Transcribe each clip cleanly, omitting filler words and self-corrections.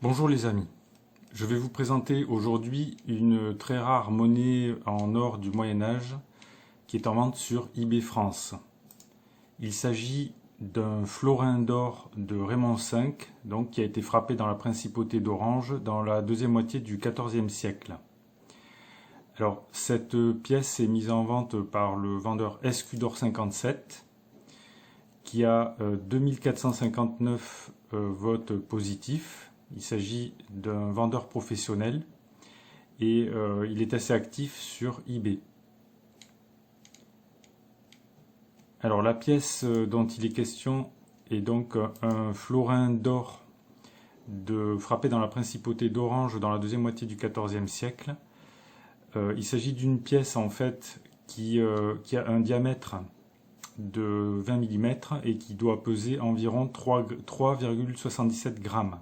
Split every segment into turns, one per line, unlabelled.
Bonjour les amis, je vais vous présenter aujourd'hui une très rare monnaie en or du Moyen-Âge qui est en vente sur eBay France. Il s'agit d'un florin d'or de Raymond V, donc, qui a été frappé dans la principauté d'Orange dans la deuxième moitié du XIVe siècle. Alors, cette pièce est mise en vente par le vendeur Escudor 57 qui a 2459 votes positifs. Il s'agit d'un vendeur professionnel et il est assez actif sur eBay. Alors la pièce dont il est question est donc un florin d'or frappé dans la principauté d'Orange dans la deuxième moitié du XIVe siècle. Il s'agit d'une pièce en fait qui a un diamètre de 20 mm et qui doit peser environ 3,77 grammes.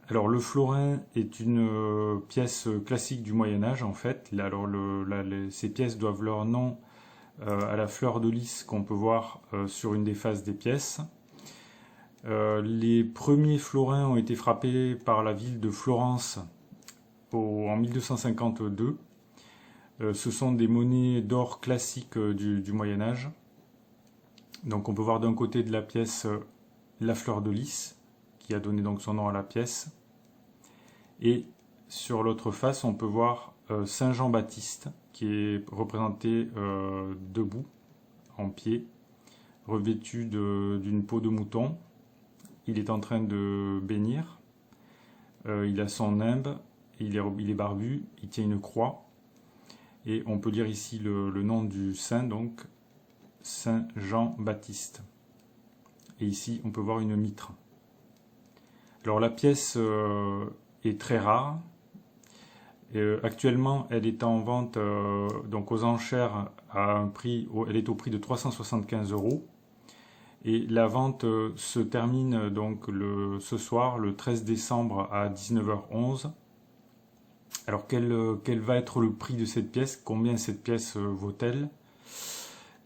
Alors le florin est une pièce classique du Moyen-Âge en fait. Alors ces pièces doivent leur nom à la fleur de lys qu'on peut voir sur une des faces des pièces. Les premiers florins ont été frappés par la ville de Florence en 1252. Ce sont des monnaies d'or classiques du Moyen-Âge. Donc on peut voir d'un côté de la pièce la fleur de lys qui a donné donc son nom à la pièce. Et sur l'autre face, on peut voir Saint Jean-Baptiste qui est représenté debout, en pied, revêtu d'une peau de mouton. Il est en train de bénir. Il a son nimbe, il est barbu, il tient une croix. Et on peut lire ici le nom du saint, donc Saint Jean-Baptiste. Et ici, on peut voir une mitre. Alors la pièce est très rare. Actuellement, elle est en vente donc aux enchères à un prix, elle est au prix de 375 €. Et la vente se termine donc ce soir, le 13 décembre à 19h11. Alors quel va être le prix de cette pièce? Combien cette pièce vaut-elle?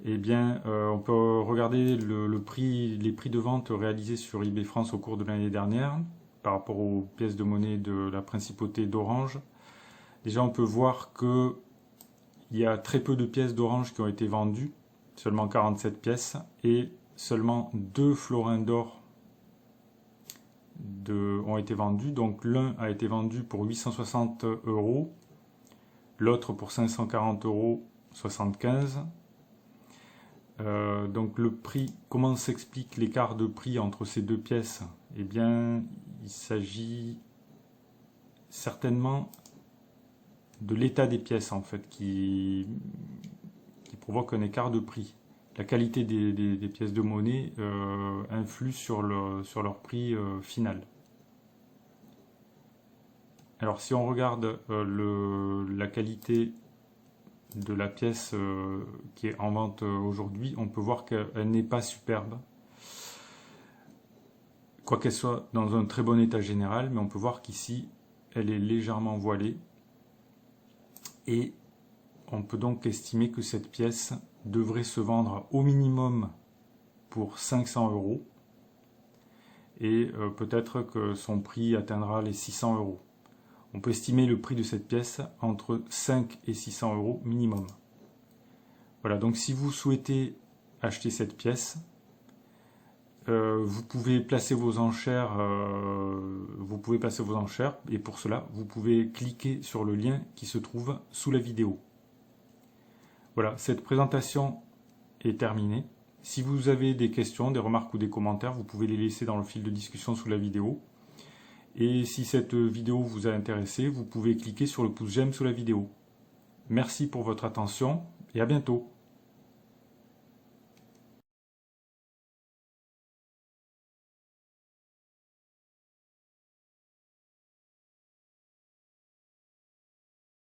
Eh bien, on peut regarder les prix de vente réalisés sur eBay France au cours de l'année dernière par rapport aux pièces de monnaie de la principauté d'Orange. Déjà, on peut voir qu'il y a très peu de pièces d'Orange qui ont été vendues, seulement 47 pièces, et seulement 2 florins d'or ont été vendus. Donc l'un a été vendu pour 860 €, l'autre pour 540,75 €. Donc le prix, comment s'explique l'écart de prix entre ces deux pièces? Eh bien, il s'agit certainement de l'état des pièces en fait qui provoque un écart de prix. La qualité des pièces de monnaie influe sur leur prix final. Alors si on regarde la qualité de la pièce qui est en vente aujourd'hui, on peut voir qu'elle n'est pas superbe. Quoiqu'elle soit dans un très bon état général, mais on peut voir qu'ici, elle est légèrement voilée. Et on peut donc estimer que cette pièce devrait se vendre au minimum pour 500 €. Et peut-être que son prix atteindra les 600 €. On peut estimer le prix de cette pièce entre 5 et 600 € minimum. Voilà, donc si vous souhaitez acheter cette pièce, vous pouvez placer vos enchères, et pour cela, vous pouvez cliquer sur le lien qui se trouve sous la vidéo. Voilà, cette présentation est terminée. Si vous avez des questions, des remarques ou des commentaires, vous pouvez les laisser dans le fil de discussion sous la vidéo. Et si cette vidéo vous a intéressé, vous pouvez cliquer sur le pouce j'aime sous la vidéo. Merci pour votre attention et à bientôt.